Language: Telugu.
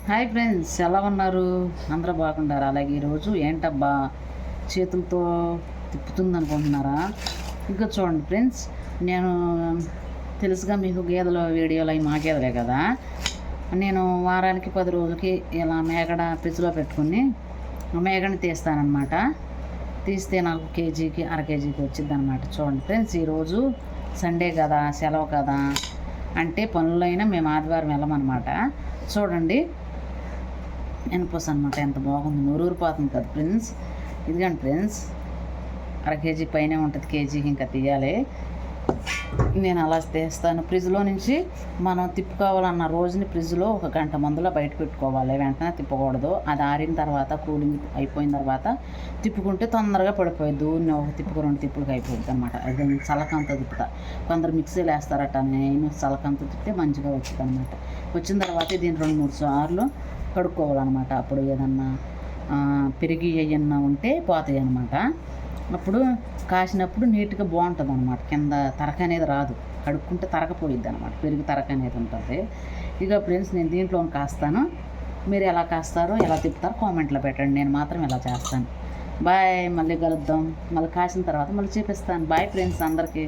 హాయ్ ఫ్రెండ్స్, ఎలా ఉన్నారు? అందరూ బాగుంటారు. అలాగే ఈరోజు ఏంటబ్బా చేతులతో తిప్పుతుంది అనుకుంటున్నారా? ఇంకా చూడండి ఫ్రెండ్స్, నేను తెలుసుగా మీకు గేదెల వీడియోలు అవి మా గేదెలే కదా. నేను వారానికి 10 రోజులకి ఇలా మేగడ ఫ్రిడ్జ్లో పెట్టుకుని మేగడని తీస్తానన్నమాట. తీస్తే నాకు కేజీకి కేజీకి వచ్చింది అనమాట. చూడండి ఫ్రెండ్స్, ఈరోజు సండే కదా, సెలవు కదా అంటే పనులైనా మేము ఆదివారం వెళ్ళమన్నమాట. చూడండి ఎనపూస అనమాట, ఎంత బాగుంది, నూరూరిపోతుంది కదా ఫ్రెండ్స్. ఇదిగండి ఫ్రెండ్స్, కేజీ పైనే ఉంటుంది, కేజీకి ఇంకా తీయాలి. నేను అలా తీస్తాను. ఫ్రిడ్జ్లో నుంచి మనం తిప్పుకోవాలన్న రోజుని ఫ్రిడ్జ్లో 1 గంట ముందులో బయట పెట్టుకోవాలి, వెంటనే తిప్పకూడదు. అది ఆరిన తర్వాత, కూలింగ్ అయిపోయిన తర్వాత తిప్పుకుంటే తొందరగా పడిపోయింది. ఒక తిప్పుకు 2 తిప్పులకి అయిపోద్ది అనమాట. అది చలకంత తిప్పుతా. కొందరు మిక్సీలు వేస్తారట, నేను చలకంత తిప్పితే మంచిగా వచ్చింది అనమాట. వచ్చిన తర్వాత దీన్ని 2-3 సార్లు కడుక్కోవాలన్నమాట. అప్పుడు ఏదన్నా పెరిగి ఏమన్నా ఉంటే పోతాయి అన్నమాట. అప్పుడు కాసినప్పుడు నీట్గా బాగుంటుంది అనమాట. కింద తరక అనేది రాదు, కడుక్కుంటే తరకపోయిద్ది అనమాట. పెరుగు తరక అనేది ఉంటుంది. ఇక ఫ్రెండ్స్, నేను దీంట్లో కాస్తాను. మీరు ఎలా కాస్తారో, ఎలా తిప్పుతారో కామెంట్లో పెట్టండి. నేను మాత్రం ఇలా చేస్తాను. బాయ్, మళ్ళీ కలుద్దాం. మళ్ళీ కాసిన తర్వాత మళ్ళీ చూపిస్తాను. బాయ్ ఫ్రెండ్స్ అందరికీ.